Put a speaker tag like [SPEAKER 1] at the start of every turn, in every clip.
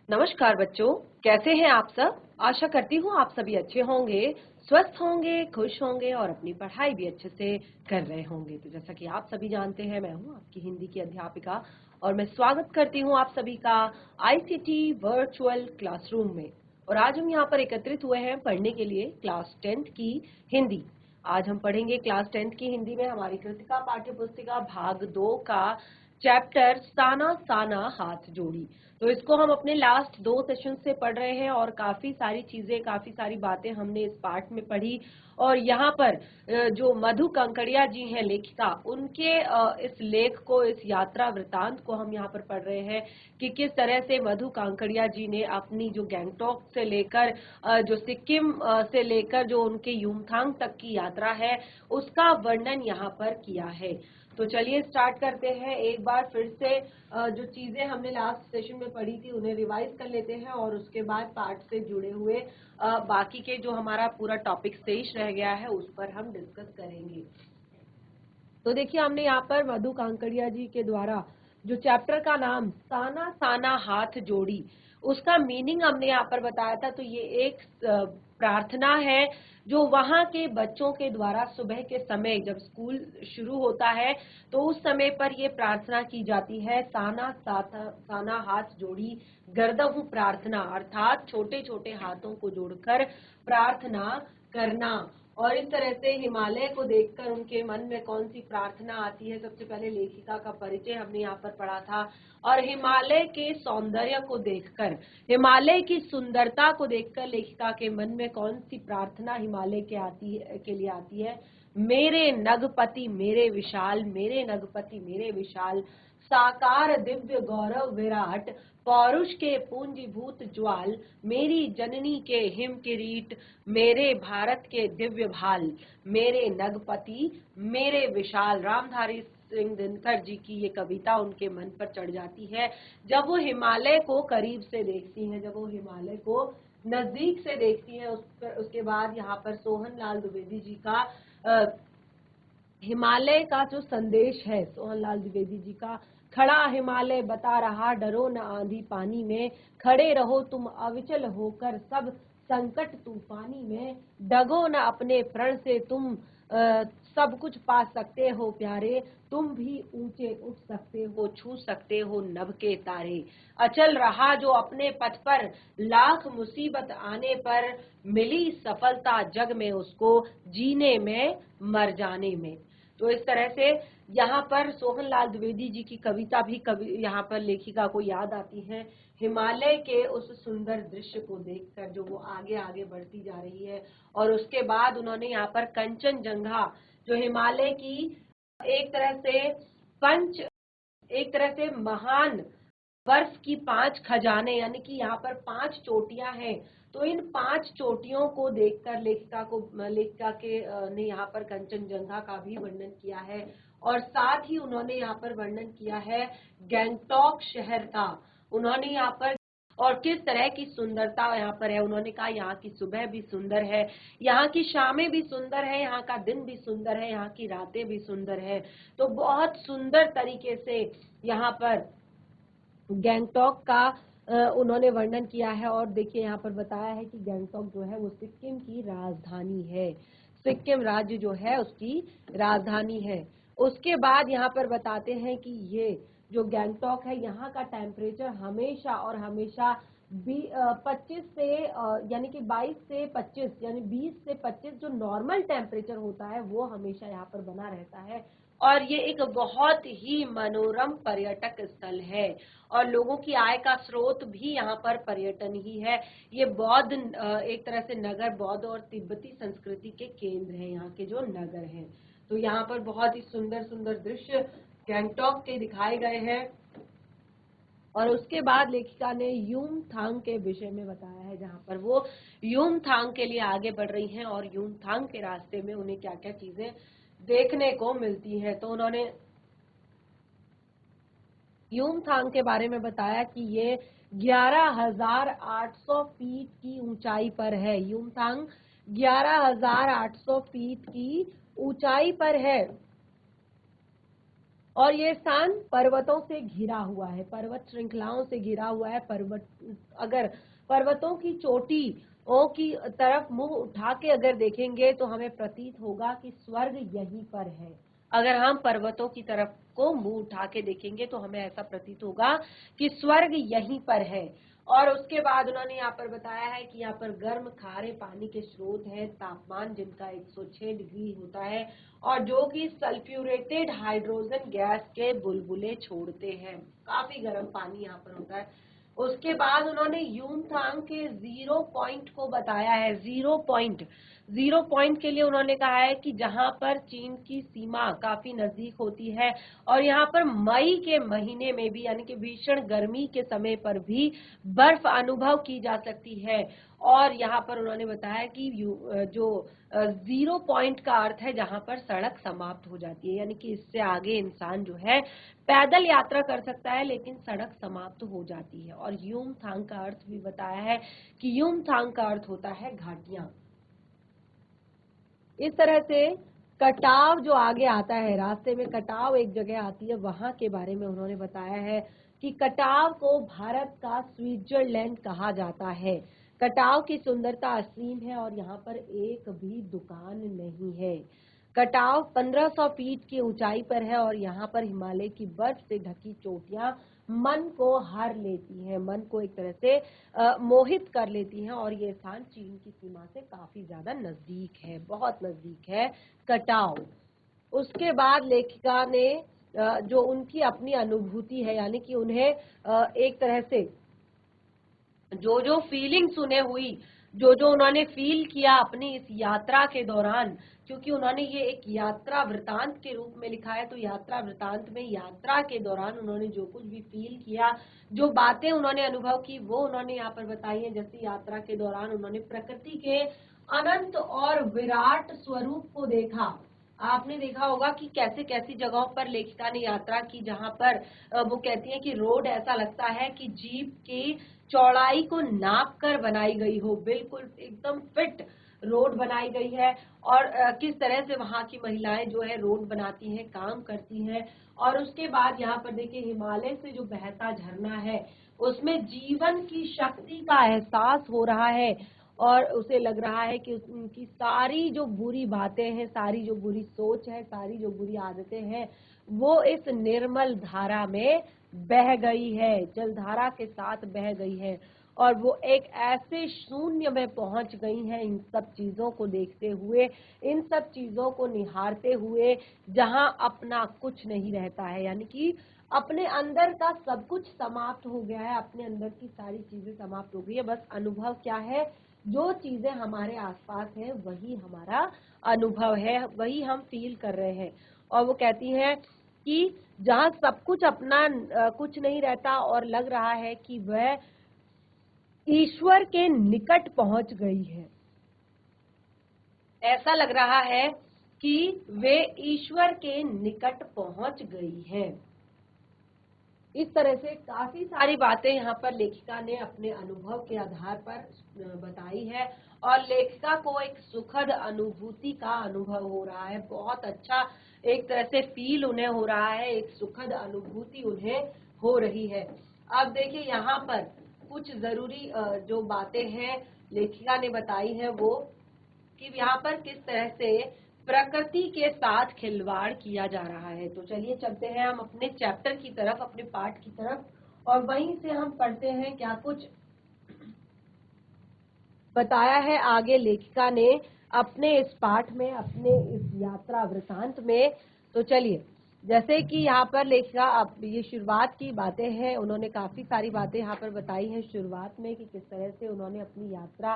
[SPEAKER 1] नमस्कार बच्चों, कैसे हैं आप सब। आशा करती हूँ आप सभी अच्छे होंगे, स्वस्थ होंगे, खुश होंगे और अपनी पढ़ाई भी अच्छे से कर रहे होंगे। तो जैसा कि आप सभी जानते हैं, मैं हूँ आपकी हिंदी की अध्यापिका और मैं स्वागत करती हूँ आप सभी का आईसीटी वर्चुअल क्लासरूम में। और आज हम यहाँ पर एकत्रित हुए हैं पढ़ने के लिए क्लास 10th की हिंदी। आज हम पढ़ेंगे क्लास 10th की हिंदी में हमारी कृतिका पाठ्य पुस्तिका भाग 2 का चैप्टर साना साना हाथ जोड़ी। तो इसको हम अपने लास्ट 2 सेशन से पढ़ रहे हैं और काफी सारी चीजें, काफी सारी बातें हमने इस पाठ में पढ़ी। और यहाँ पर जो मधु कंकड़िया जी हैं लेखिका, उनके इस लेख को, इस यात्रा वृतांत को हम यहाँ पर पढ़ रहे हैं कि किस तरह से मधु कांकड़िया जी ने अपनी जो गैंगटॉक से लेकर जो सिक्किम से लेकर जो उनके युमथांग तक की यात्रा है, उसका वर्णन यहाँ पर किया है। तो चलिए स्टार्ट करते हैं। एक बार फिर से जो चीजें हमने लास्ट सेशन में पढ़ी थी उन्हें रिवाइज कर लेते हैं और उसके बाद पाठ से जुड़े हुए बाकी के जो हमारा पूरा टॉपिक शेष रह गया है उस पर हम डिस्कस करेंगे। तो देखिए, हमने यहाँ पर मधु कांकड़िया जी के द्वारा जो चैप्टर का नाम साना साना हाथ जोड़ी, उसका मीनिंग हमने यहाँ पर बताया था। तो ये एक प्रार्थना है जो वहाँ के बच्चों के द्वारा सुबह के समय जब स्कूल शुरू होता है तो उस समय पर ये प्रार्थना की जाती है। साना साना हाथ जोड़ी गर्दहु प्रार्थना, अर्थात छोटे छोटे हाथों को जोड़कर प्रार्थना करना। और इस तरह से हिमालय को देखकर उनके मन में कौन सी प्रार्थना आती है। सबसे पहले लेखिका का परिचय हमने यहाँ पर पढ़ा था और हिमालय के सौंदर्य को देखकर, हिमालय की सुंदरता को देखकर लेखिका के मन में कौन सी प्रार्थना हिमालय के लिए आती है। मेरे नगपति मेरे विशाल, मेरे नगपति मेरे विशाल, साकार दिव्य गौरव विराट, पौरुष के पूंजीभूत ज्वाल, मेरी जननी के हिम किरीट, मेरे भारत के दिव्य भाल, मेरे नगपति मेरे विशाल। रामधारी सिंह दिनकर जी की ये कविता उनके मन पर चढ़ जाती है जब वो हिमालय को करीब से देखती हैं, जब वो हिमालय को नजदीक से देखती है। उसके बाद यहाँ पर सोहन लाल द्विवेदी जी का हिमालय का जो संदेश है, सोहन लाल द्विवेदी जी का, खड़ा हिमालय बता रहा डरो न आंधी पानी में, खड़े रहो तुम अविचल होकर सब संकट तूफानी में, डगो न अपने प्रण से तुम सब कुछ पा सकते हो प्यारे, तुम भी ऊंचे उठ सकते हो, छू सकते हो नभ के तारे। अचल रहा जो अपने पथ पर, लाख मुसीबत आने पर, मिली सफलता जग में उसको, जीने में मर जाने में। तो इस तरह से यहाँ पर सोहन लाल द्विवेदी जी की कविता भी यहाँ पर लेखिका को याद आती है, हिमालय के उस सुंदर दृश्य को देखकर जो वो आगे आगे बढ़ती जा रही है। और उसके बाद उन्होंने यहाँ पर कंचनजंगा, जो हिमालय की एक तरह से पंच एक तरह से महान बर्फ की 5 खजाने, यानी कि यहाँ पर 5 चोटियां हैं। तो इन 5 चोटियों को देखकर लेखिका के ने यहाँ पर कंचनजंगा का भी वर्णन किया है। और साथ ही उन्होंने यहाँ पर वर्णन किया है गैंगटॉक शहर का। उन्होंने यहाँ पर और किस तरह की सुंदरता यहाँ पर है। उन्होंने कहा यहाँ की सुबह भी सुंदर है, यहाँ की शामें भी सुंदर है, यहाँ का दिन भी सुंदर है, यहाँ की रातें भी सुंदर है। तो बहुत सुंदर तरीके से यहाँ पर गैंगटॉक का उन्होंने वर्णन किया है। और देखिए यहाँ पर बताया है कि गैंगटॉक जो है वो सिक्किम की राजधानी है, सिक्किम राज्य जो है उसकी राजधानी है। उसके बाद यहाँ पर बताते हैं कि ये जो गैंगटॉक है, यहाँ का टेम्परेचर हमेशा और हमेशा 25 से यानी कि 22 से 25, यानी 20 से 25 जो नॉर्मल टेम्परेचर होता है वो हमेशा यहाँ पर बना रहता है। और ये एक बहुत ही मनोरम पर्यटक स्थल है और लोगों की आय का स्रोत भी यहाँ पर पर्यटन ही है। ये बौद्ध एक तरह से नगर, बौद्ध और तिब्बती संस्कृति के केंद्र हैं यहाँ के जो नगर हैं। तो यहाँ पर बहुत ही सुंदर सुंदर दृश्य गैंगटॉक के दिखाए गए हैं। और उसके बाद लेखिका ने युमथांग के विषय में बताया है, जहाँ पर वो युमथांग के लिए आगे बढ़ रही हैं और युमथांग के रास्ते में उन्हें क्या क्या चीजें देखने को मिलती है। तो उन्होंने युमथांग के बारे में बताया कि ये 11,800 फीट की ऊंचाई पर है। युमथांग 11,800 फीट की ऊंचाई पर है। और ये स्थान पर्वतों से घिरा हुआ है, पर्वत श्रृंखलाओं से घिरा हुआ है। अगर पर्वतों की चोटियों की तरफ मुंह उठा के अगर देखेंगे तो हमें प्रतीत होगा कि स्वर्ग यहीं पर है। अगर हम पर्वतों की तरफ को मुंह उठा के देखेंगे तो हमें ऐसा प्रतीत होगा कि स्वर्ग यहीं पर है। और उसके बाद उन्होंने यहाँ पर बताया है कि यहाँ पर गर्म खारे पानी के स्रोत हैं, तापमान जिनका 106 डिग्री होता है और जो कि सल्फ्यूरेटेड हाइड्रोजन गैस के बुलबुले छोड़ते हैं। काफी गर्म पानी यहाँ पर होता है। उसके बाद उन्होंने यूमथांग के 0 पॉइंट को बताया है। 0 पॉइंट के लिए उन्होंने कहा है कि जहां पर चीन की सीमा काफी नजदीक होती है और यहाँ पर मई के महीने में भी यानी कि भीषण गर्मी के समय पर भी बर्फ अनुभव की जा सकती है। और यहाँ पर उन्होंने बताया कि जो 0 पॉइंट का अर्थ है जहां पर सड़क समाप्त हो जाती है, यानी कि इससे आगे इंसान जो है पैदल यात्रा कर सकता है लेकिन सड़क समाप्त हो जाती है। और यूमथांग का अर्थ भी बताया है कि यूमथांग का अर्थ होता है घाटियां। इस तरह से कटाव जो आगे आता है, रास्ते में कटाव एक जगह आती है, वहां के बारे में उन्होंने बताया है कि कटाव को भारत का स्विट्जरलैंड कहा जाता है। कटाव की सुंदरता असीम है और यहाँ पर एक भी दुकान नहीं है। कटाव 1500 फीट की ऊंचाई पर है और यहाँ पर हिमालय की बर्फ से ढकी चोटियां मन को हर लेती हैं, मन को एक तरह से मोहित कर लेती हैं। और ये स्थान चीन की सीमा से काफी ज्यादा नजदीक है, बहुत नजदीक है कटाव। उसके बाद लेखिका ने जो उनकी अपनी अनुभूति है, यानी कि उन्हें एक तरह से जो जो फीलिंग्स उन्हें हुई, जो जो उन्होंने फील किया अपनी इस यात्रा के दौरान, क्योंकि उन्होंने ये एक यात्रा वृतांत के रूप में लिखा है, तो यात्रा वृतांत में यात्रा के दौरान उन्होंने जो कुछ भी फील किया, जो बातें उन्होंने अनुभव की, वो उन्होंने यहाँ पर बताई है। जैसे यात्रा के दौरान उन्होंने प्रकृति के अनंत और विराट स्वरूप को देखा। आपने देखा होगा कि कैसे कैसी जगहों पर लेखिका ने यात्रा की जहां पर वो कहती है कि रोड ऐसा लगता है कि जीप की चौड़ाई को नाप कर बनाई गई हो, बिल्कुल एकदम फिट रोड बनाई गई है। और किस तरह से वहां की महिलाएं जो है रोड बनाती हैं, काम करती हैं। और उसके बाद यहाँ पर देखिए हिमालय से जो बहता झरना है उसमें जीवन की शक्ति का एहसास हो रहा है और उसे लग रहा है कि उनकी सारी जो बुरी बातें हैं, सारी जो बुरी सोच है, सारी जो बुरी आदतें हैं, वो इस निर्मल धारा में बह गई है, जलधारा के साथ बह गई है। और वो एक ऐसे शून्य में पहुंच गई हैं इन सब चीजों को देखते हुए, इन सब चीजों को निहारते हुए, जहां अपना कुछ नहीं रहता है, यानी कि अपने अंदर का सब कुछ समाप्त हो गया है, अपने अंदर की सारी चीजें समाप्त हो गई है। बस अनुभव क्या है, जो चीजें हमारे आसपास है वही हमारा अनुभव है, वही हम फील कर रहे हैं। और वो कहती हैं कि जहाँ सब कुछ अपना कुछ नहीं रहता और लग रहा है कि वह ईश्वर के निकट पहुंच गई है, ऐसा लग रहा है कि वे ईश्वर के निकट पहुंच गई है। इस तरह से काफी सारी बातें यहाँ पर लेखिका ने अपने अनुभव के आधार पर बताई है और लेखिका को एक सुखद अनुभूति का अनुभव हो रहा है, बहुत अच्छा एक तरह से फील उन्हें हो रहा है, एक सुखद अनुभूति उन्हें हो रही है। अब देखिए यहाँ पर कुछ जरूरी जो बातें हैं लेखिका ने बताई है वो कि यहाँ पर किस तरह से प्रकृति के साथ खिलवाड़ किया जा रहा है। तो चलिए चलते हैं हम अपने चैप्टर की तरफ, अपने पाठ की तरफ, और वहीं से हम पढ़ते हैं क्या कुछ बताया है आगे लेखिका ने अपने इस पाठ में, अपने इस यात्रा वृतांत में। तो चलिए, जैसे कि यहाँ पर लेखिका अब ये शुरुआत की बातें हैं, उन्होंने काफी सारी बातें यहाँ पर बताई हैं शुरुआत में कि किस तरह से उन्होंने अपनी यात्रा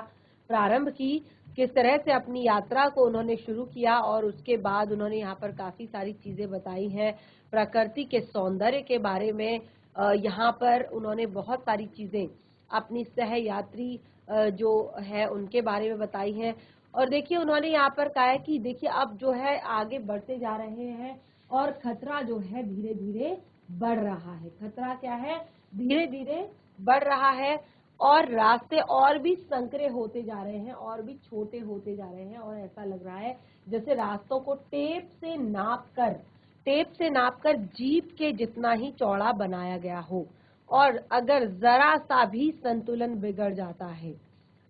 [SPEAKER 1] प्रारंभ की, किस तरह से अपनी यात्रा को उन्होंने शुरू किया। और उसके बाद उन्होंने यहाँ पर काफी सारी चीजें बताई हैं प्रकृति के सौंदर्य के बारे में। यहाँ पर उन्होंने बहुत सारी चीजें अपनी सह यात्री जो है उनके बारे में बताई हैं। और देखिए उन्होंने यहाँ पर कहा है कि देखिए अब जो है आगे बढ़ते जा रहे हैं और खतरा जो है धीरे धीरे बढ़ रहा है। खतरा क्या है, धीरे धीरे बढ़ रहा है और रास्ते और भी संकरे होते जा रहे हैं, और भी छोटे होते जा रहे हैं। और ऐसा लग रहा है जैसे रास्तों को टेप से नाप कर टेप से नापकर जीभ के जितना ही चौड़ा बनाया गया हो और अगर जरा सा भी संतुलन बिगड़ जाता है,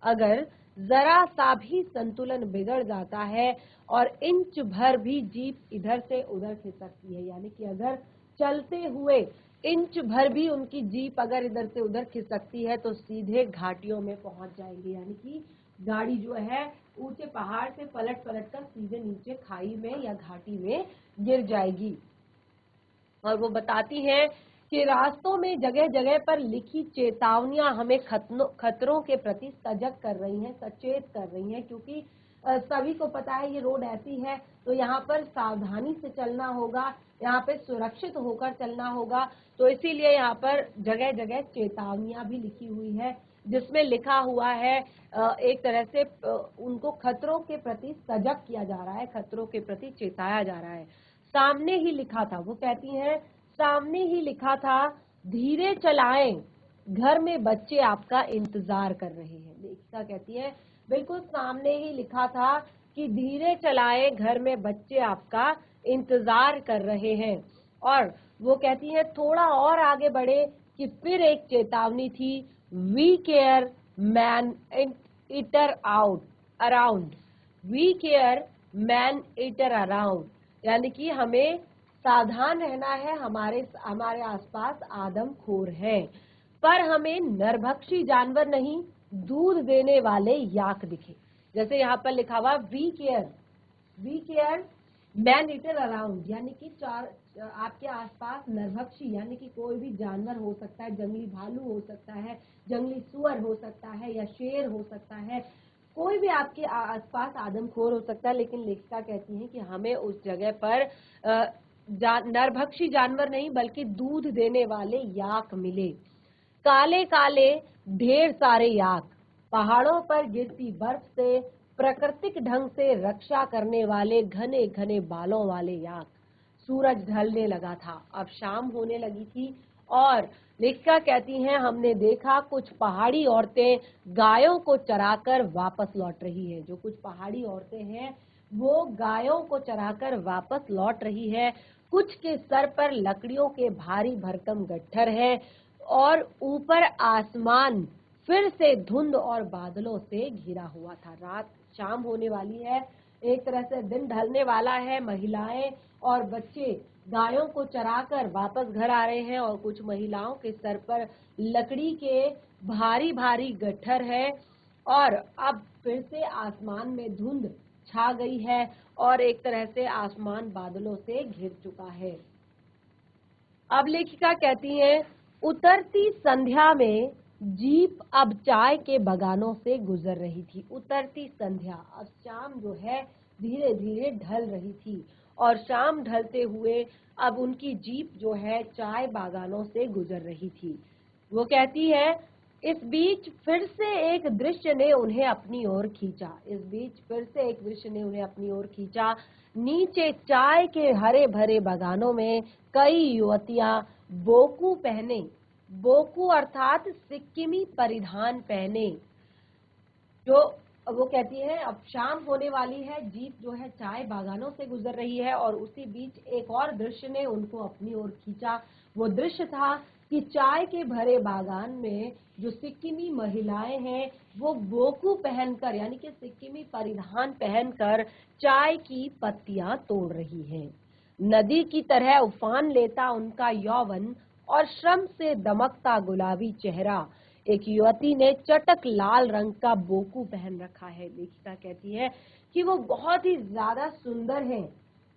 [SPEAKER 1] अगर जरा सा भी संतुलन बिगड़ जाता है और इंच भर भी जीभ इधर से उधर खिसकती है, यानी कि अगर चलते हुए इंच भर भी उनकी जीप अगर इधर से उधर खिसकती है तो सीधे घाटियों में पहुंच जाएंगे, यानी कि गाड़ी जो है ऊंचे पहाड़ से पलट पलट कर सीधे नीचे खाई में या घाटी में गिर जाएगी। और वो बताती हैं कि रास्तों में जगह जगह पर लिखी चेतावनियां हमें खतरों के प्रति सजग कर रही हैं, सचेत कर रही हैं, क्योंकि सभी को पता है ये रोड ऐसी है तो यहाँ पर सावधानी से चलना होगा, यहाँ पे सुरक्षित होकर चलना होगा। तो इसीलिए यहाँ पर जगह जगह चेतावनियां भी लिखी हुई है जिसमें लिखा हुआ है एक तरह से उनको खतरों के प्रति सजग किया जा रहा है, खतरों के प्रति चेताया जा रहा है। सामने ही लिखा था, वो कहती हैं सामने ही लिखा था, धीरे चलाएं, घर में बच्चे आपका इंतजार कर रहे हैं। लेखिका कहती है बिल्कुल सामने ही लिखा था कि धीरे चलाएं, घर में बच्चे आपका इंतजार कर रहे हैं। और वो कहती है थोड़ा और आगे बढ़े कि फिर एक चेतावनी थी, beware man eater out around, beware man eater around, यानी कि हमें सावधान रहना है, हमारे आसपास आदमखोर हैं, पर हमें नरभक्षी जानवर नहीं, दूध देने वाले याक दिखे। जैसे यहाँ पर लिखा हुआ beware man eater around, यानी कि आपके आसपास नरभक्षी यानी कि कोई भी जानवर हो सकता है, जंगली भालू हो सकता है, जंगली सुअर हो सकता है या शेर हो सकता है, कोई भी आपके आसपास आदमखोर हो सकता है। लेकिन लेखिका कहती है कि हमें उस जगह पर नरभक्षी जानवर नहीं बल्कि दूध देने वाले याक मिले। काले काले ढेर सारे याक, पहाड़ों पर गिरती बर्फ से प्राकृतिक ढंग से रक्षा करने वाले घने घने बालों वाले याक। सूरज ढलने लगा था, अब शाम होने लगी थी और लेखिका कहती हैं हमने देखा कुछ पहाड़ी औरतें गायों को चराकर वापस लौट रही है। जो कुछ पहाड़ी औरतें हैं वो गायों को चराकर वापस लौट रही है। कुछ के सर पर लकड़ियों के भारी भरकम गट्ठर है और ऊपर आसमान फिर से धुंध और बादलों से घिरा हुआ था। रात शाम होने वाली है, एक तरह से दिन ढलने वाला है। महिलाएं और बच्चे गायों को चराकर वापस घर आ रहे हैं और कुछ महिलाओं के सर पर लकड़ी के भारी भारी गट्ठर है और अब फिर से आसमान में धुंध छा गई है और एक तरह से आसमान बादलों से घिर चुका है। अब लेखिका कहती है उतरती संध्या में जीप अब चाय के बगानों से गुजर रही थी। उतरती संध्या, अब शाम जो है धीरे धीरे ढल रही थी और शाम ढलते हुए अब उनकी जीप जो है चाय बागानों से गुजर रही थी। वो कहती है इस बीच फिर से एक दृश्य ने उन्हें अपनी ओर खींचा, इस बीच फिर से एक दृश्य ने उन्हें अपनी ओर खींचा। नीचे चाय के हरे भरे बागानों में कई युवतियां बोकू पहने, बोकू अर्थात सिक्किमी परिधान पहने, जो वो कहती है अब शाम होने वाली है, जीप जो है चाय बागानों से गुजर रही है और उसी बीच एक और दृश्य ने उनको अपनी ओर खींचा। वो दृश्य था कि चाय के भरे बागान में जो सिक्किमी महिलाएं हैं वो बोकू पहनकर यानी कि सिक्किमी परिधान पहनकर चाय की पत्तियां तोड़ रही हैं। नदी की तरह उफान लेता उनका यौवन और श्रम से दमकता गुलाबी चेहरा। एक युवती ने चटक लाल रंग का बोकू पहन रखा है। लेखिका कहती है कि वो बहुत ही ज्यादा सुंदर है,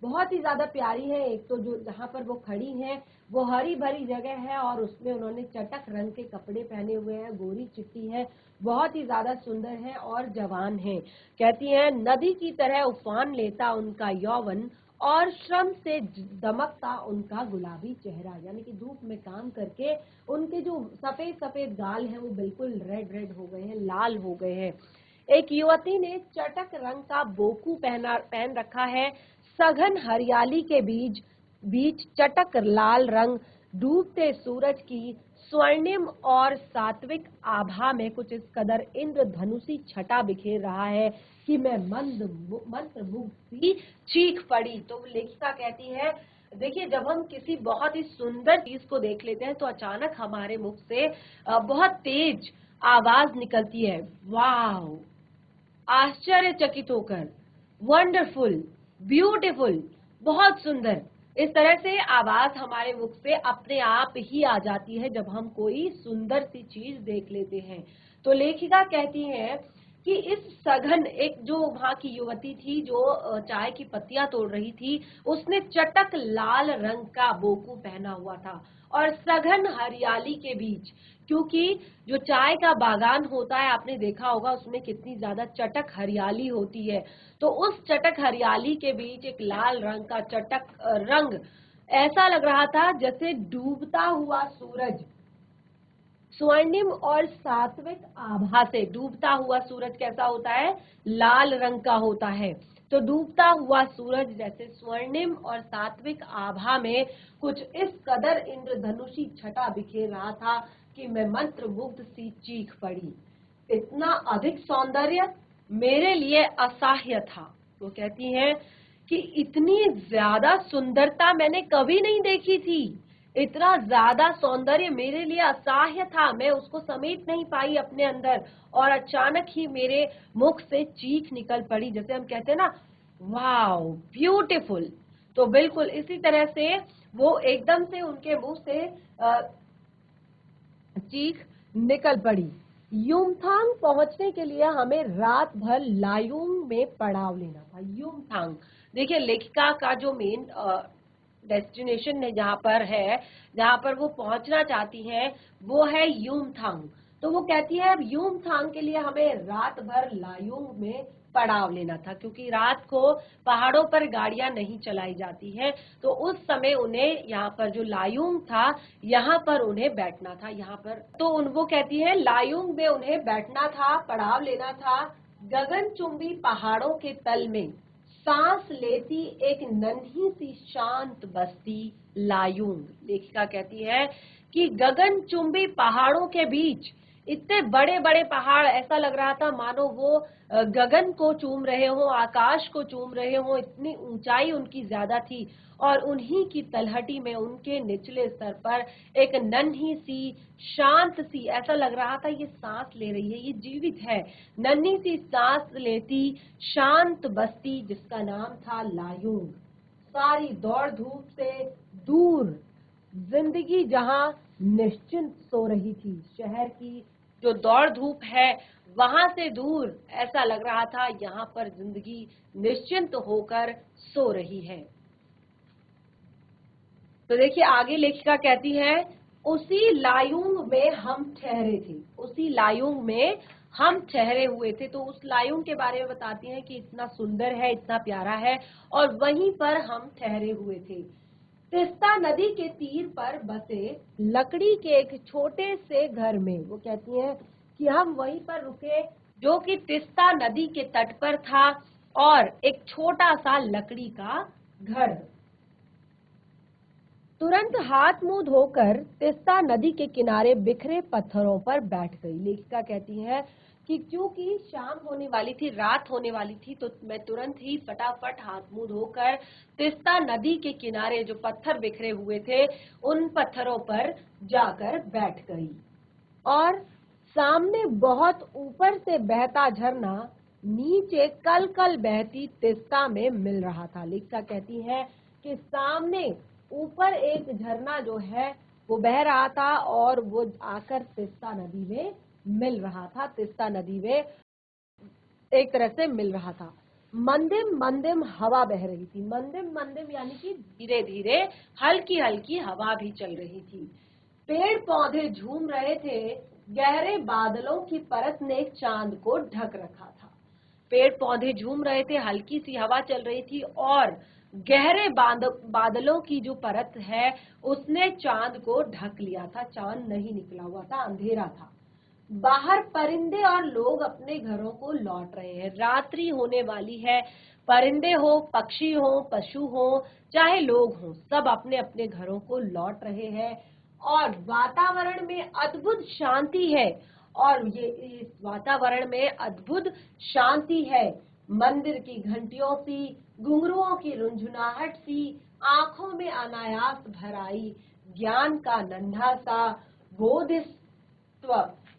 [SPEAKER 1] बहुत ही ज्यादा प्यारी है। एक तो जो जहाँ पर वो खड़ी हैं वो हरी भरी जगह है और उसमें उन्होंने चटक रंग के कपड़े पहने हुए हैं, गोरी चिट्टी है, बहुत ही ज्यादा सुंदर है और जवान है। कहती है नदी की तरह उफान लेता उनका यौवन और श्रम से दमकता उनका गुलाबी चेहरा, यानी कि धूप में काम करके उनके जो सफेद सफेद गाल हैं वो बिल्कुल रेड रेड हो गए हैं, लाल हो गए हैं। एक युवती ने चटक रंग का बोकू पहन रखा है। सघन हरियाली के बीच चटक लाल रंग डूबते सूरज की स्वर्णिम और सात्विक आभा में कुछ इस कदर इंद्रधनुषी छटा बिखेर रहा है कि मैं मंत्रमुग्ध सी चीख पड़ी। तो लेखिका कहती है देखिए, जब हम किसी बहुत ही सुंदर चीज को देख लेते हैं तो अचानक हमारे मुख से बहुत तेज आवाज निकलती है, वाव, आश्चर्यचकित होकर, वंडरफुल, ब्यूटीफुल, बहुत सुंदर। इस तरह से आवाज हमारे मुख से अपने आप ही आ जाती है जब हम कोई सुंदर सी चीज देख लेते हैं। तो लेखिका कहती है कि इस सघन, एक जो वहां की युवती थी जो चाय की पत्तियां तोड़ रही थी, उसने चटक लाल रंग का बोकू पहना हुआ था और सघन हरियाली के बीच, क्योंकि जो चाय का बागान होता है आपने देखा होगा उसमें कितनी ज्यादा चटक हरियाली होती है, तो उस चटक हरियाली के बीच एक लाल रंग का चटक रंग ऐसा लग रहा था जैसे डूबता हुआ सूरज स्वर्णिम और सात्विक आभा से। डूबता हुआ सूरज कैसा होता है? लाल रंग का होता है। तो डूबता हुआ सूरज जैसे स्वर्णिम और सात्विक आभा में कुछ इस कदर इंद्रधनुषी छटा बिखेर रहा था कि मैं मंत्रमुग्ध सी चीख पड़ी। इतना अधिक सौंदर्य मेरे लिए असह्य था। वो कहती हैं कि इतनी ज्यादा सुंदरता मैंने कभी नहीं देखी थी, इतना ज्यादा सौंदर्य मेरे लिए असह्य था, मैं उसको समेट नहीं पाई अपने अंदर, और अचानक ही मेरे मुख से चीख निकल पड़ी, जैसे हम कहते हैं ना, वाओ, ब्यूटीफुल। तो बिल्कुल इसी तरह से वो एकदम से उनके मुंह से चीख निकल पड़ी। युमथांग पहुंचने के लिए हमें रात भर लायुंग में पड़ाव लेना था। युमथांग, देखिए लेखिका का जो मेन डेस्टिनेशन है, जहाँ पर वो पहुंचना चाहती हैं, वो है युमथांग। तो वो कहती है अब युमथांग के लिए हमें रात भर लायुंग में पड़ाव लेना था, क्योंकि रात को पहाड़ों पर गाड़ियां नहीं चलाई जाती हैं, तो उस समय उन्हें यहाँ पर जो लायुंग था, यहाँ पर उन्हें बैठना था। यहाँ पर तो वो कहती है लायुंग में उन्हें बैठना था, पड़ाव लेना था। गगनचुंबी पहाड़ों के तल में सांस लेती एक नन्ही सी शांत बस्ती लायुंग। लेखिका कहती है कि गगनचुंबी पहाड़ों के बीच, इतने बड़े बड़े पहाड़, ऐसा लग रहा था मानो वो गगन को चूम रहे हो, आकाश को चूम रहे हो, इतनी ऊंचाई उनकी ज्यादा थी, और उन्हीं की तलहटी में उनके निचले स्तर पर एक नन्ही सी शांत सी, ऐसा लग रहा था ये सांस ले रही है, ये जीवित है, नन्ही सी सांस लेती शांत बस्ती जिसका नाम था लायुंग। सारी दौड़ धूप से दूर जिंदगी जहां निश्चिंत सो रही थी, शहर की जो दौड़ धूप है वहां से दूर ऐसा लग रहा था यहाँ पर जिंदगी निश्चिंत होकर सो रही है। तो देखिए आगे लेखिका कहती है, उसी लायुंग में हम ठहरे थे, उसी लायुंग में हम ठहरे हुए थे। तो उस लायुंग के बारे में बताती हैं कि इतना सुंदर है, इतना प्यारा है, और वहीं पर हम ठहरे हुए थे। तिस्ता नदी के तीर पर बसे लकड़ी के एक छोटे से घर में, वो कहती हैं कि हम वहीं पर रुके जो कि तिस्ता नदी के तट पर था, और एक छोटा सा लकड़ी का घर। तुरंत हाथ मुंह धोकर तिस्ता नदी के किनारे बिखरे पत्थरों पर बैठ गई। लेखिका कहती है कि क्योंकि शाम होने वाली थी, रात होने वाली थी, तो मैं तुरंत ही फटाफट हाथ मुंह धोकर तिस्ता नदी के किनारे जो पत्थर बिखरे हुए थे उन पत्थरों पर जाकर बैठ गई। और सामने बहुत ऊपर से बहता झरना नीचे कल कल बहती तिस्ता में मिल रहा था। लेखिका कहती है कि सामने ऊपर एक झरना जो है वो बह रहा था और वो आकर तिस्ता नदी में मिल रहा था, तिस्ता नदी में एक तरह से मिल रहा था। मंदिम मंदिम हवा बह रही थी। मंदिम मंदिम यानी कि धीरे धीरे हल्की हल्की हवा भी चल रही थी। पेड़ पौधे झूम रहे थे, गहरे बादलों की परत ने चांद को ढक रखा था। पेड़ पौधे झूम रहे थे, हल्की सी हवा चल रही थी, और गहरे बादलों की जो परत है उसने चांद को ढक लिया था। चांद नहीं निकला हुआ था, अंधेरा था। बाहर परिंदे और लोग अपने घरों को लौट रहे हैं। रात्रि होने वाली है। परिंदे हो, पक्षी हो, पशु हो, चाहे लोग हो, सब अपने अपने घरों को लौट रहे हैं, और वातावरण में अद्भुत शांति है। और ये इस वातावरण में अद्भुत शांति है मंदिर की घंटियों सी, घुंघरुओं की रुंझुनाहट सी, आंखों में अनायास भर आई, ज्ञान का नन्हा सा बोधिसत्व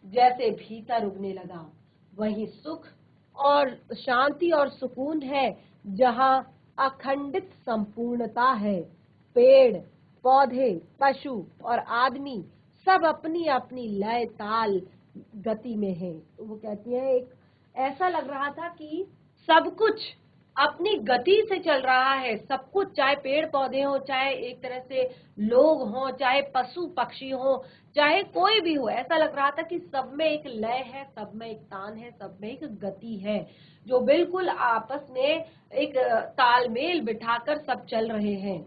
[SPEAKER 1] जैसे भीतर उगने लगा। वही सुख और शांति और सुकून है जहां अखंडित संपूर्णता है। पेड़, पौधे, पशु और आदमी सब अपनी अपनी लय ताल गति में है। तो वो कहती है एक ऐसा लग रहा था कि सब कुछ अपनी गति से चल रहा है, सब कुछ, चाहे पेड़ पौधे हो, चाहे एक तरह से लोग हों, चाहे पशु पक्षी हो, चाहे कोई भी हो, ऐसा लग रहा था कि सब में एक लय है, सब में एक तान है, सब में एक गति है, जो बिल्कुल आपस में एक तालमेल बिठाकर सब चल रहे हैं।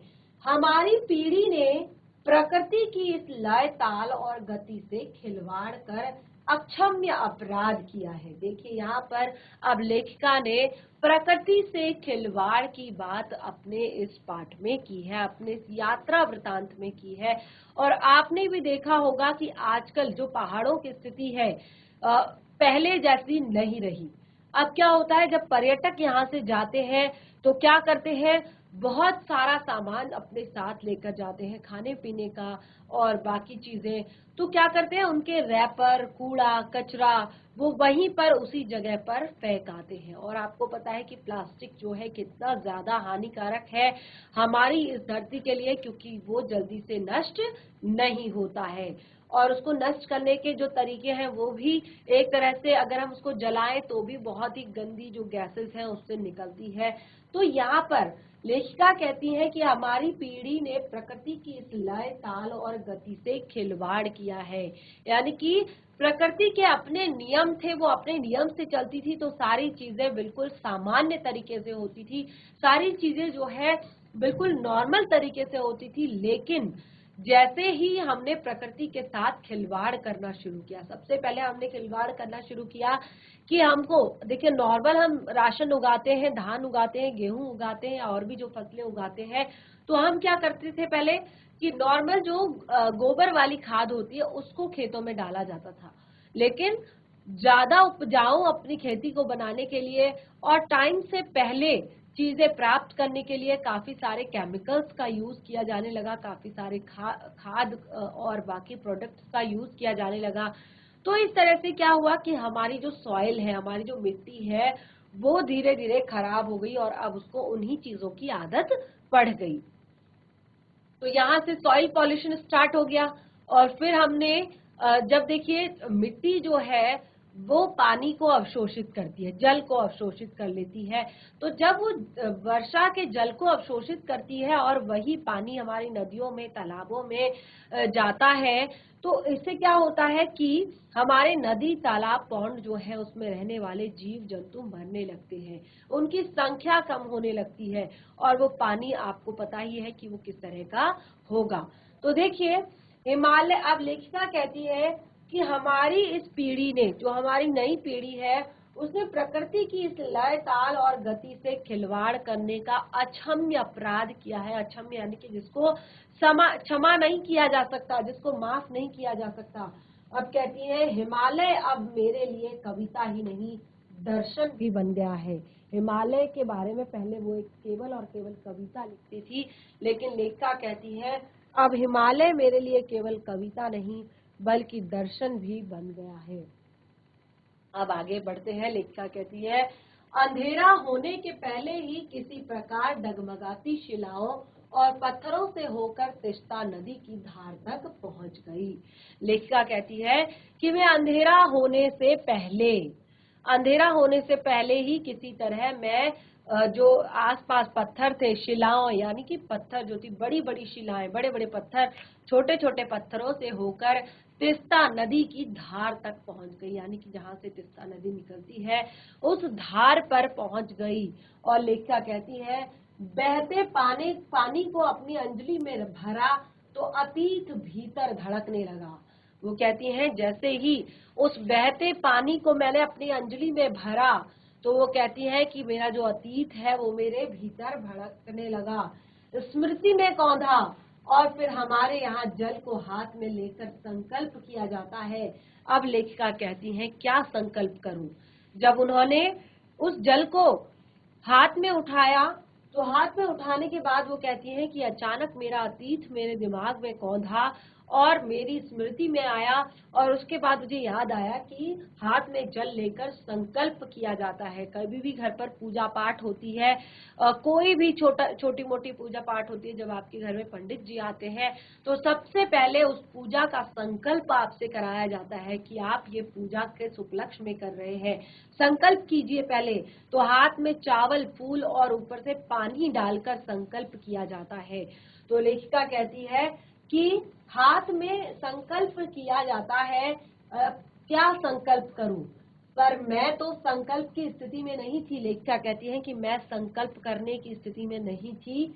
[SPEAKER 1] हमारी पीढ़ी ने प्रकृति की इस लय ताल और गति से खिलवाड़ कर अक्षम्य अपराध किया है। देखिए यहाँ पर अब लेखिका ने प्रकृति से खिलवाड़ की बात अपने इस पाठ में की है, अपने इस यात्रा वृतांत में की है। और आपने भी देखा होगा कि आजकल जो पहाड़ों की स्थिति है पहले जैसी नहीं रही। अब क्या होता है, जब पर्यटक यहाँ से जाते हैं तो क्या करते हैं, बहुत सारा सामान अपने साथ लेकर जाते हैं, खाने पीने का और बाकी चीजें। तो क्या करते हैं, उनके रैपर, कूड़ा कचरा वो वहीं पर उसी जगह पर फेंक आते हैं। और आपको पता है कि प्लास्टिक जो है कितना ज्यादा हानिकारक है हमारी इस धरती के लिए, क्योंकि वो जल्दी से नष्ट नहीं होता है। और उसको नष्ट करने के जो तरीके हैं वो भी एक तरह से, अगर हम उसको जलाएं तो भी बहुत ही गंदी जो गैसेस हैं उससे निकलती है। तो यहाँ पर लेखिका कहती है कि हमारी पीढ़ी ने प्रकृति की इस लय ताल और गति से खिलवाड़ किया है। यानी कि प्रकृति के अपने नियम थे, वो अपने नियम से चलती थी, तो सारी चीजें बिल्कुल सामान्य तरीके से होती थी, सारी चीजें जो है बिल्कुल नॉर्मल तरीके से होती थी। लेकिन जैसे ही हमने प्रकृति के साथ खिलवाड़ करना शुरू किया, सबसे पहले हमने खिलवाड़ करना शुरू किया कि हमको, देखिए नॉर्मल हम राशन उगाते हैं, धान उगाते हैं, गेहूं उगाते हैं और भी जो फसलें उगाते हैं, तो हम क्या करते थे पहले कि नॉर्मल जो गोबर वाली खाद होती है उसको खेतों में डाला जाता था। लेकिन ज्यादा उपजाऊ अपनी खेती को बनाने के लिए और टाइम से पहले चीजें प्राप्त करने के लिए काफी सारे केमिकल्स का यूज किया जाने लगा, काफी सारे खाद और बाकी प्रोडक्ट्स का यूज किया जाने लगा। तो इस तरह से क्या हुआ कि हमारी जो सॉइल है, हमारी जो मिट्टी है, वो धीरे धीरे खराब हो गई और अब उसको उन्हीं चीजों की आदत पड़ गई। तो यहाँ से सॉइल पॉल्यूशन स्टार्ट हो गया। और फिर हमने जब देखिए मिट्टी जो है वो पानी को अवशोषित करती है, जल को अवशोषित कर लेती है। तो जब वो वर्षा के जल को अवशोषित करती है और वही पानी हमारी नदियों में, तालाबों में जाता है, तो इससे क्या होता है कि हमारे नदी, तालाब, पौंड जो है उसमें रहने वाले जीव जंतु मरने लगते हैं, उनकी संख्या कम होने लगती है और वो पानी आपको पता ही है कि वो किस तरह का होगा। तो देखिए हिमालय, अब लेखिका कहती है कि हमारी इस पीढ़ी ने, जो हमारी नई पीढ़ी है, उसने प्रकृति की इस लय ताल और गति से खिलवाड़ करने का अक्षम्य अपराध किया है। अक्षम्य यानी कि जिसको क्षमा नहीं किया जा सकता, जिसको माफ नहीं किया जा सकता। अब कहती है हिमालय अब मेरे लिए कविता ही नहीं दर्शन भी बन गया है। हिमालय के बारे में पहले वो एक केवल और केवल कविता लिखती थी, लेकिन लेखिका कहती है अब हिमालय मेरे लिए केवल कविता नहीं बल्कि दर्शन भी बन गया है। अब आगे बढ़ते हैं। लेखिका कहती है अंधेरा होने के पहले ही किसी प्रकार डगमगाती शिलाओं और पत्थरों से होकर तिस्ता नदी की धार तक पहुंच गई। लेखिका कहती है कि मैं अंधेरा होने से पहले ही किसी तरह मैं जो आसपास पत्थर थे, शिलाओं यानी कि पत्थर जो थी, बड़ी बड़ी शिलाएं, बड़े बड़े पत्थर छोटे छोटे पत्थरों से होकर तिस्ता नदी की धार तक पहुंच गई। यानी कि जहां से तिस्ता नदी निकलती है उस धार पर पहुंच गई। और लेखिका कहती है बहते पानी को अपनी अंजलि में भरा तो अतीत भीतर धड़कने लगा। वो कहती हैं जैसे ही उस बहते पानी को मैंने अपनी अंजलि में भरा तो वो कहती है कि मेरा जो अतीत है वो मेरे भीतर भड़कने लगा, स्मृति में कौंधा। और फिर हमारे यहाँ जल को हाथ में लेकर संकल्प किया जाता है। अब लेखिका कहती हैं क्या संकल्प करूं। जब उन्होंने उस जल को हाथ में उठाया, तो हाथ में उठाने के बाद वो कहती हैं कि अचानक मेरा अतीत मेरे दिमाग में कौंधा और मेरी स्मृति में आया, और उसके बाद मुझे याद आया कि हाथ में जल लेकर संकल्प किया जाता है। कभी भी घर पर पूजा पाठ होती है, कोई भी छोटी मोटी पूजा पाठ होती है, जब आपके घर में पंडित जी आते हैं तो सबसे पहले उस पूजा का संकल्प आपसे कराया जाता है कि आप ये पूजा किस उपलक्ष्य में कर रहे हैं। संकल्प कीजिए पहले। तो हाथ में चावल, फूल और ऊपर से पानी डालकर संकल्प किया जाता है। तो लेखिका कहती है कि हाथ में संकल्प किया जाता है, क्या संकल्प करूं, पर मैं तो संकल्प की स्थिति में नहीं थी। लेखिका कहती है कि मैं संकल्प करने की स्थिति में नहीं थी,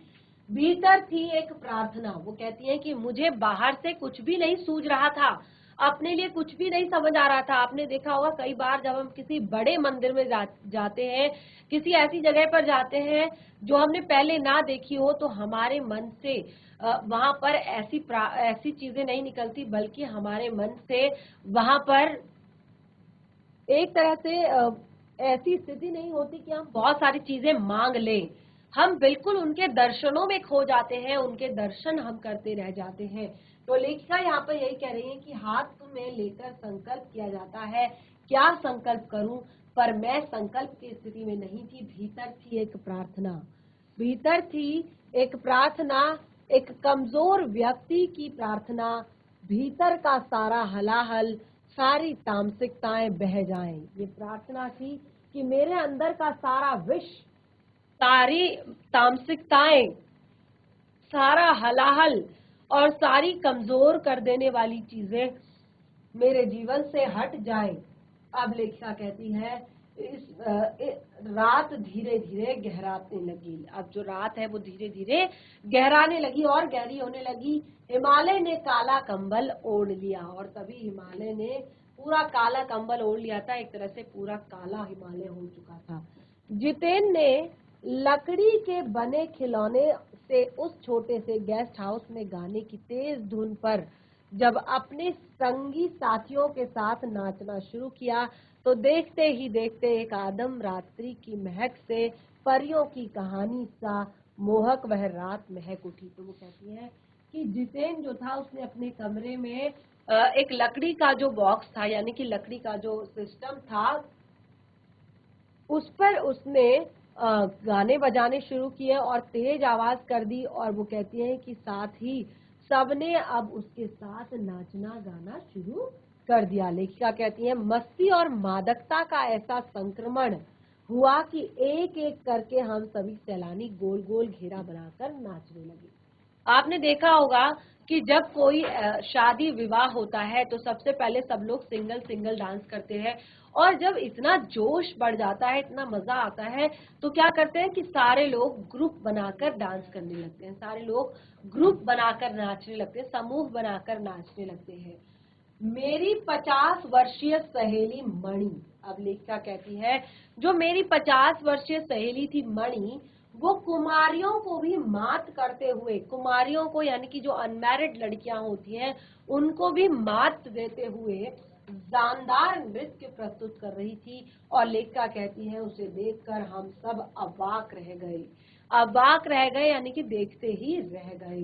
[SPEAKER 1] भीतर थी एक प्रार्थना। वो कहती है कि मुझे बाहर से कुछ भी नहीं सूझ रहा था, अपने लिए कुछ भी नहीं समझ आ रहा था। आपने देखा होगा कई बार जब हम किसी बड़े मंदिर में जाते हैं, किसी ऐसी जगह पर जाते हैं जो हमने पहले ना देखी हो, तो हमारे मन से वहां पर ऐसी चीजें नहीं निकलती, बल्कि हमारे मन से वहां पर एक तरह से ऐसी स्थिति नहीं होती कि हम बहुत सारी चीजें मांग लें। हम बिल्कुल उनके दर्शनों में खो जाते हैं, उनके दर्शन हम करते रह जाते हैं। तो लेखिका यहाँ पर यही कह रही है कि हाथ में लेकर संकल्प किया जाता है, क्या संकल्प करूं, पर मैं संकल्प की स्थिति में नहीं थी, भीतर थी एक प्रार्थना। भीतर थी एक प्रार्थना, एक कमजोर व्यक्ति की प्रार्थना, भीतर का सारा हलाहल, सारी तामसिकताएं बह जाएं। ये प्रार्थना थी कि मेरे अंदर का सारा विष, सारी तामसिकताएं, सारा हलाहल और सारी कमजोर कर देने वाली चीजें मेरे जीवन से हट जाएं। अब लेखिका कहती है रात धीरे धीरे गहराने लगी। अब जो रात है वो धीरे धीरे गहराने लगी और गहरी होने लगी। हिमालय ने काला कंबल ओढ़ लिया, और तभी हिमालय ने पूरा काला कंबल ओढ़ लिया था। एक तरह से पूरा काला हिमालय हो चुका था। जितेन ने लकड़ी के बने खिलौने से उस छोटे से गेस्ट हाउस में गाने की तेज धुन पर जब अपने संगी साथियों के साथ नाचना शुरू किया, तो देखते ही देखते एक आदम रात्रि की महक से परियों की कहानी सा मोहक वह रात महक उठी। तो वो कहती है कि जितेन जो था उसने अपने कमरे में एक लकड़ी का जो बॉक्स था, यानी कि लकड़ी का जो सिस्टम था, उस पर उसने गाने बजाने शुरू किए और तेज आवाज कर दी। और वो कहती है कि साथ ही सबने अब उसके साथ नाचना गाना शुरू कर दिया। लेखिका कहती है मस्ती और मादकता का ऐसा संक्रमण हुआ कि एक एक करके हम सभी सैलानी गोल गोल घेरा बनाकर नाचने लगे। आपने देखा होगा कि जब कोई शादी विवाह होता है तो सबसे पहले सब लोग सिंगल सिंगल डांस करते हैं, और जब इतना जोश बढ़ जाता है, इतना मजा आता है, तो क्या करते हैं कि सारे लोग ग्रुप बनाकर डांस करने लगते हैं, सारे लोग ग्रुप बनाकर नाचने लगते हैं, समूह बनाकर नाचने लगते हैं। मेरी 50 वर्षीय सहेली मणि, अब लेखिका कहती है जो मेरी 50 वर्षीय सहेली थी मणि, वो कुमारियों को भी मात करते हुए, कुमारियों को यानी कि जो अनमैरिड लड़कियां होती हैं उनको भी मात देते हुए जानदार नृत्य प्रस्तुत कर रही थी। और लेखिका कहती है उसे देखकर हम सब अवाक रह गए। अवाक रह गए यानी कि देखते ही रह गए।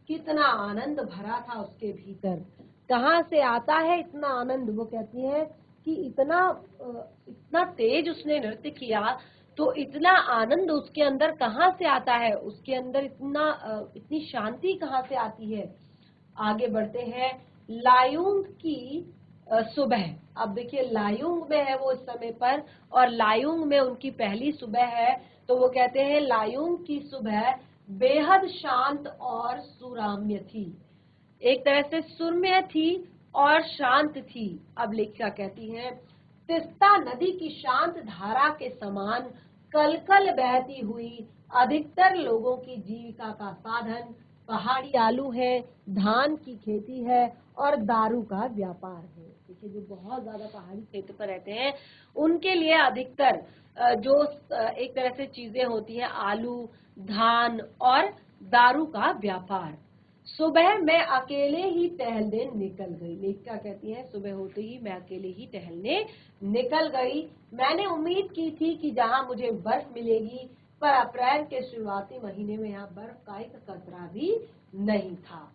[SPEAKER 1] कितना आनंद भरा था उसके भीतर, कहाँ से आता है इतना आनंद। वो कहती है कि इतना तेज उसने नृत्य किया, तो इतना आनंद उसके अंदर कहाँ से आता है, उसके अंदर इतनी शांति कहाँ से आती है। आगे बढ़ते हैं। लायुंग की सुबह, अब देखिए लायुंग में है वो इस समय पर, और लायुंग में उनकी पहली सुबह है। तो वो कहते हैं लायुंग की सुबह बेहद शांत और सुराम्य थी, एक तरह से सुरम्य थी और शांत थी। अब लेखिका कहती है तिस्ता नदी की शांत धारा के समान कलकल बहती हुई अधिकतर लोगों की जीविका का साधन पहाड़ी आलू है, धान की खेती है और दारू का व्यापार है। देखिए जो बहुत ज्यादा पहाड़ी क्षेत्र पर रहते हैं उनके लिए अधिकतर जो एक तरह से चीजें होती हैं, आलू, धान और दारू का व्यापार। सुबह मैं अकेले ही टहलने निकल गई। लेखिका कहती है सुबह होते ही मैं अकेले ही टहलने निकल गई। मैंने उम्मीद की थी कि जहां मुझे बर्फ मिलेगी, पर अप्रैल के शुरुआती महीने में यहाँ बर्फ का एक कतरा भी नहीं था।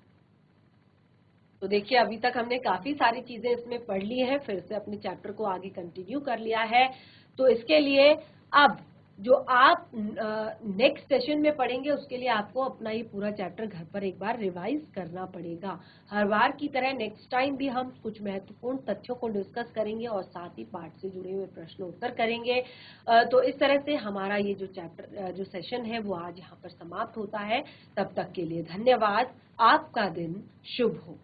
[SPEAKER 1] तो देखिए अभी तक हमने काफी सारी चीजें इसमें पढ़ ली हैं, फिर से अपने चैप्टर को आगे कंटिन्यू कर लिया है। तो इसके लिए अब जो आप नेक्स्ट सेशन में पढ़ेंगे उसके लिए आपको अपना ये पूरा चैप्टर घर पर एक बार रिवाइज करना पड़ेगा। हर बार की तरह नेक्स्ट टाइम भी हम कुछ महत्वपूर्ण तथ्यों को डिस्कस करेंगे और साथ ही पाठ से जुड़े हुए प्रश्न उत्तर करेंगे। तो इस तरह से हमारा ये जो चैप्टर जो सेशन है वो आज यहाँ पर समाप्त होता है। तब तक के लिए धन्यवाद। आपका दिन शुभ हो।